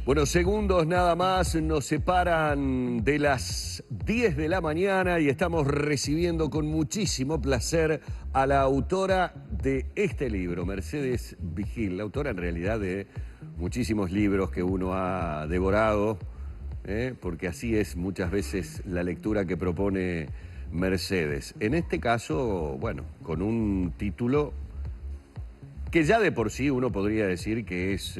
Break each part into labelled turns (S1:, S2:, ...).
S1: Bueno, segundos nada más nos separan de las 10 de la mañana y estamos recibiendo con muchísimo placer a la autora de este libro, Mercedes Vigil, la autora en realidad de muchísimos libros que uno ha devorado, porque así es muchas veces la lectura que propone Mercedes. En este caso, bueno, con un título que ya de por sí uno podría decir que es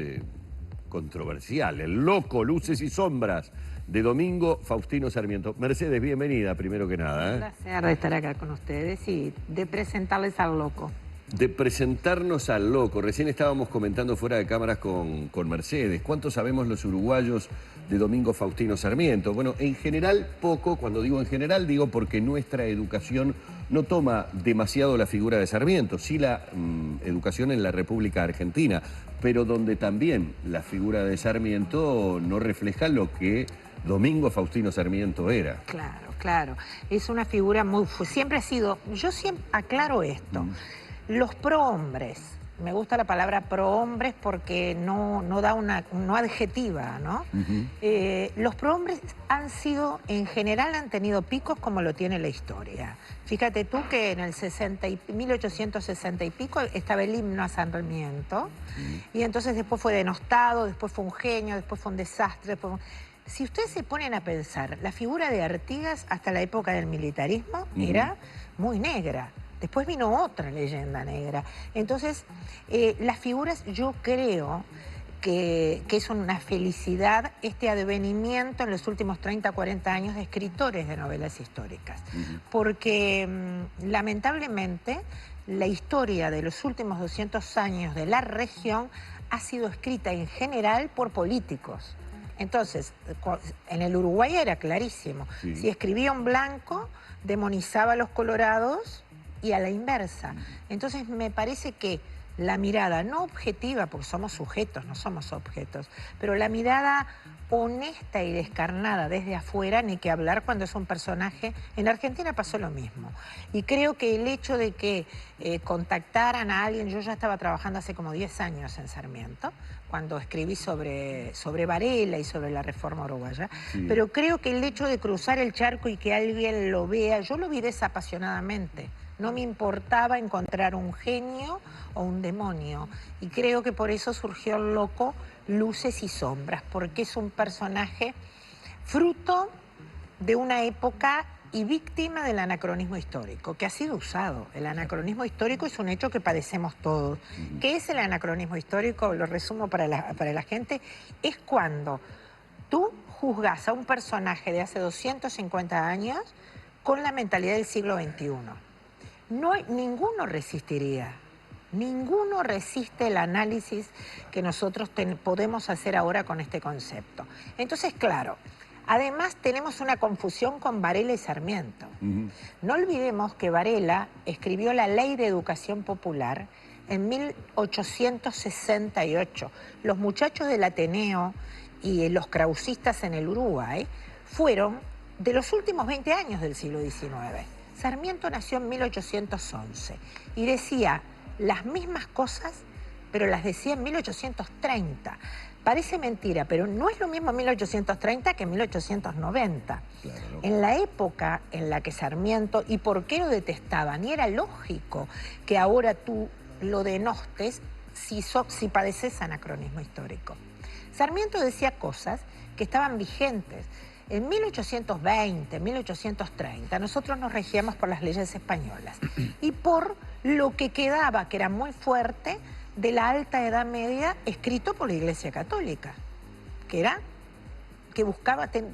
S1: controversial, El loco, luces y sombras, de Domingo Faustino Sarmiento. Mercedes, bienvenida, primero que nada.
S2: Un placer de estar acá con ustedes y de presentarles al loco.
S1: De presentarnos al loco. Recién estábamos comentando fuera de cámaras con Mercedes. ¿Cuánto sabemos los uruguayos de Domingo Faustino Sarmiento? Bueno, en general poco. Cuando digo en general, digo porque nuestra educación no toma demasiado la figura de Sarmiento, sí la educación en la República Argentina, pero donde también la figura de Sarmiento no refleja lo que Domingo Faustino Sarmiento era.
S2: Claro, claro. Es una figura muy... Siempre ha sido... Yo siempre aclaro esto. Los prohombres, me gusta la palabra prohombres porque no da no adjetiva, ¿no? Los prohombres han sido, en general, han tenido picos como lo tiene la historia. Fíjate tú que en el 1860 y pico estaba el himno a Sarmiento, y entonces después fue denostado, después fue un genio, después fue un desastre. Si ustedes se ponen a pensar, la figura de Artigas hasta la época del militarismo era muy negra. Después vino otra leyenda negra. Entonces, las figuras, yo creo que es una felicidad este advenimiento en los últimos 30, 40 años de escritores de novelas históricas. Porque, lamentablemente, la historia de los últimos 200 años de la región ha sido escrita en general por políticos. Entonces, en el Uruguay era clarísimo. Si escribía un blanco, demonizaba a los colorados y a la inversa. Entonces me parece que la mirada no objetiva, porque somos sujetos, no somos objetos, pero la mirada honesta y descarnada desde afuera, ni que hablar cuando es un personaje. En Argentina pasó lo mismo. Y creo que el hecho de que contactaran a alguien, yo ya estaba trabajando hace como 10 años en Sarmiento, cuando escribí sobre Varela y sobre la reforma uruguaya, pero creo que el hecho de cruzar el charco y que alguien lo vea, yo lo vi desapasionadamente. No me importaba encontrar un genio o un demonio. Y creo que por eso surgió el loco, Luces y Sombras, porque es un personaje fruto de una época y víctima del anacronismo histórico, que ha sido usado. El anacronismo histórico es un hecho que padecemos todos. ¿Qué es el anacronismo histórico? Lo resumo para la gente. Es cuando tú juzgas a un personaje de hace 250 años con la mentalidad del siglo XXI. Ninguno resistiría, ninguno resiste el análisis que nosotros podemos hacer ahora con este concepto. Entonces, claro, además tenemos una confusión con Varela y Sarmiento. No olvidemos que Varela escribió la Ley de Educación Popular en 1868. Los muchachos del Ateneo y los krausistas en el Uruguay fueron de los últimos 20 años del siglo XIX. Sarmiento nació en 1811 y decía las mismas cosas, pero las decía en 1830. Parece mentira, pero no es lo mismo 1830 que 1890. Claro. En la época en la que Sarmiento, ¿y por qué lo detestaban? Y era lógico que ahora tú lo denostes si padeces anacronismo histórico. Sarmiento decía cosas que estaban vigentes. En 1820, 1830, nosotros nos regíamos por las leyes españolas y por lo que quedaba, que era muy fuerte, de la Alta Edad Media, escrito por la Iglesia Católica, que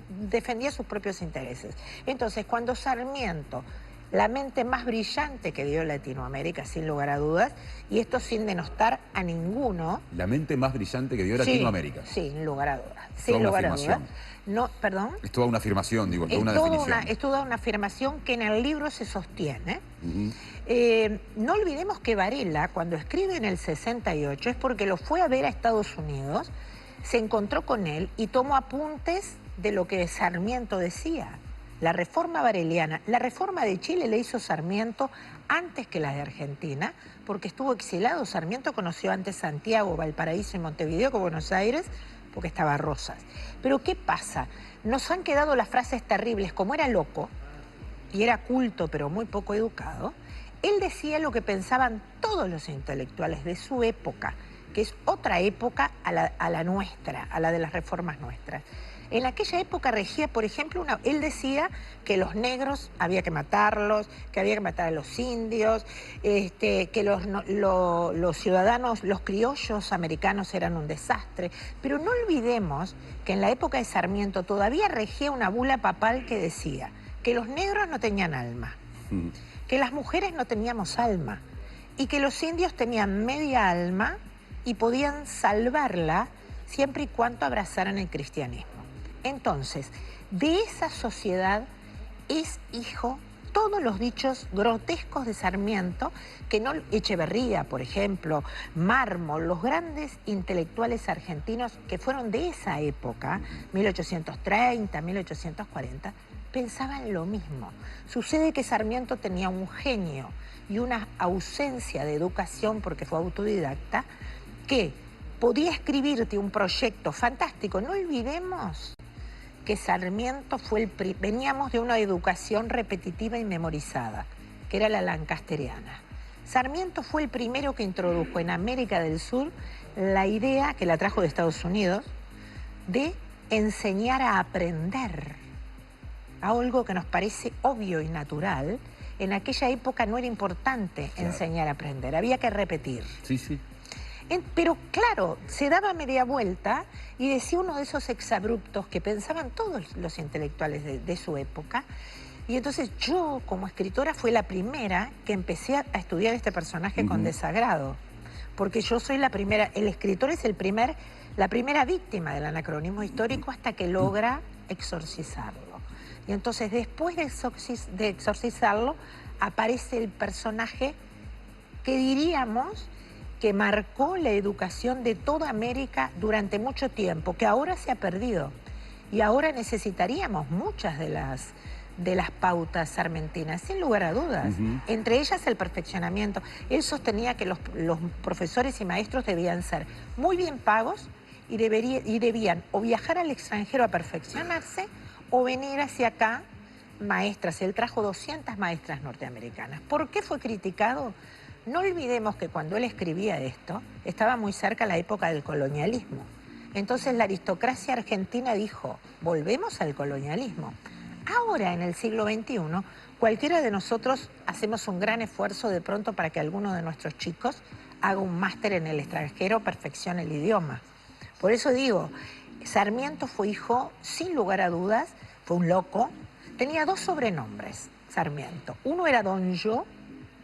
S2: defendía sus propios intereses. Entonces, cuando Sarmiento, la mente más brillante que dio Latinoamérica, sin lugar a dudas, y esto sin denostar a ninguno.
S3: La mente más brillante que dio Latinoamérica.
S2: Sí, sin lugar a dudas. Sin lugar a dudas. No, ¿perdón?
S3: Es toda una afirmación, digo, toda una definición.
S2: Es toda una afirmación que en el libro se sostiene. No olvidemos que Varela, cuando escribe en el 68, es porque lo fue a ver a Estados Unidos, se encontró con él y tomó apuntes de lo que Sarmiento decía. la reforma vareliana, la reforma de Chile la hizo Sarmiento antes que la de Argentina, porque estuvo exilado. Sarmiento conoció antes Santiago, Valparaíso y Montevideo que Buenos Aires, porque estaba Rosas. Pero ¿qué pasa? Nos han quedado las frases terribles. Como era loco y era culto pero muy poco educado, él decía lo que pensaban todos los intelectuales de su época, que es otra época a la nuestra, a la de las reformas nuestras. En aquella época regía, por ejemplo, él decía que los negros había que matarlos, que había que matar a los indios, que los ciudadanos, los criollos americanos eran un desastre. Pero no olvidemos que en la época de Sarmiento todavía regía una bula papal que decía que los negros no tenían alma, que las mujeres no teníamos alma y que los indios tenían media alma y podían salvarla siempre y cuando abrazaran el cristianismo. Entonces, de esa sociedad es hijo todos los dichos grotescos de Sarmiento, que no Echeverría, por ejemplo, Mármol, los grandes intelectuales argentinos que fueron de esa época, 1830, 1840, pensaban lo mismo. Sucede que Sarmiento tenía un genio y una ausencia de educación, porque fue autodidacta, que podía escribirte un proyecto fantástico. No olvidemos que Sarmiento fue veníamos de una educación repetitiva y memorizada, que era la lancasteriana. Sarmiento fue el primero que introdujo en América del Sur la idea, que la trajo de Estados Unidos, de enseñar a aprender, algo que nos parece obvio y natural. En aquella época no era importante enseñar a aprender, había que repetir.
S1: Sí, sí.
S2: Pero claro, se daba media vuelta y decía uno de esos exabruptos que pensaban todos los intelectuales de su época. Y entonces yo, como escritora, fui la primera que empecé a estudiar este personaje con desagrado. Porque yo soy la primera, el escritor es la primera víctima del anacronismo histórico hasta que logra exorcizarlo. Y entonces después de exorcizarlo aparece el personaje que diríamos que marcó la educación de toda América durante mucho tiempo, que ahora se ha perdido. Y ahora necesitaríamos muchas de las pautas sarmentinas, sin lugar a dudas. Entre ellas el perfeccionamiento. Él sostenía que los profesores y maestros debían ser muy bien pagos y debían o viajar al extranjero a perfeccionarse o venir hacia acá maestras. Él trajo 200 maestras norteamericanas. ¿Por qué fue criticado? No olvidemos que cuando él escribía esto, estaba muy cerca la época del colonialismo. Entonces la aristocracia argentina dijo, volvemos al colonialismo. Ahora, en el siglo XXI, cualquiera de nosotros hacemos un gran esfuerzo de pronto para que alguno de nuestros chicos haga un máster en el extranjero, perfeccione el idioma. Por eso digo, Sarmiento fue hijo, sin lugar a dudas, fue un loco. Tenía dos sobrenombres, Sarmiento. Uno era Don Yo.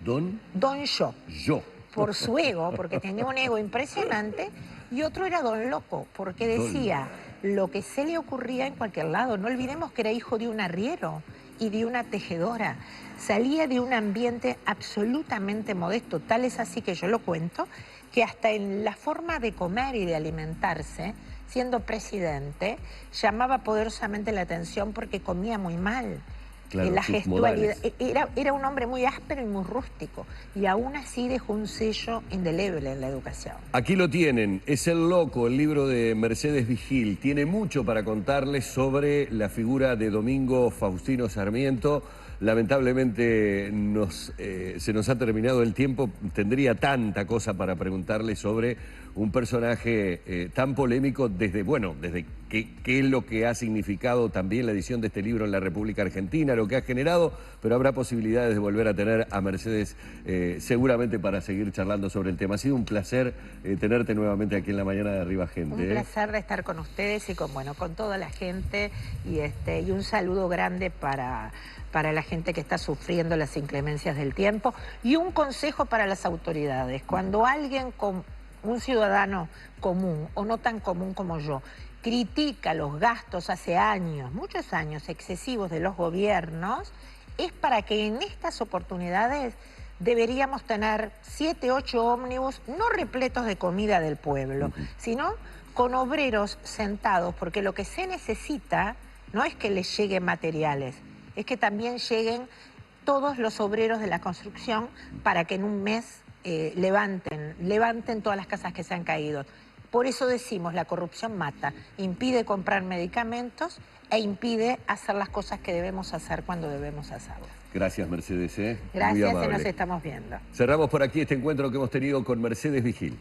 S2: Don Yo. Por su ego, porque tenía un ego impresionante. Y otro era Don Loco, porque decía lo que se le ocurría en cualquier lado. No olvidemos que era hijo de un arriero y de una tejedora. Salía de un ambiente absolutamente modesto. Tal es así que yo lo cuento, que hasta en la forma de comer y de alimentarse, siendo presidente, llamaba poderosamente la atención porque comía muy mal.
S1: Claro,
S2: la gestualidad. Era un hombre muy áspero y muy rústico. Y aún así dejó un sello indeleble en la educación.
S1: Aquí lo tienen. Es El Loco, el libro de Mercedes Vigil. Tiene mucho para contarles sobre la figura de Domingo Faustino Sarmiento. Lamentablemente se nos ha terminado el tiempo. Tendría tanta cosa para preguntarle sobre un personaje tan polémico desde qué es lo que ha significado también la edición de este libro en la República Argentina, lo que ha generado, pero habrá posibilidades de volver a tener a Mercedes seguramente para seguir charlando sobre el tema. Ha sido un placer tenerte nuevamente aquí en la mañana de Arriba Gente.
S2: Un placer de estar con ustedes y con toda la gente y un saludo grande para la gente que está sufriendo las inclemencias del tiempo y un consejo para las autoridades. Cuando alguien, un ciudadano común o no tan común como yo, critica los gastos hace años, muchos años excesivos de los gobiernos, es para que en estas oportunidades deberíamos tener 7, 8 ómnibus, no repletos de comida del pueblo, sino con obreros sentados, porque lo que se necesita no es que les lleguen materiales, es que también lleguen todos los obreros de la construcción para que en un mes levanten todas las casas que se han caído. Por eso decimos, la corrupción mata, impide comprar medicamentos e impide hacer las cosas que debemos hacer cuando debemos hacerlas.
S1: Gracias, Mercedes. Muy
S2: Gracias y
S1: amable.
S2: nos estamos viendo.
S1: Cerramos por aquí este encuentro que hemos tenido con Mercedes Vigil.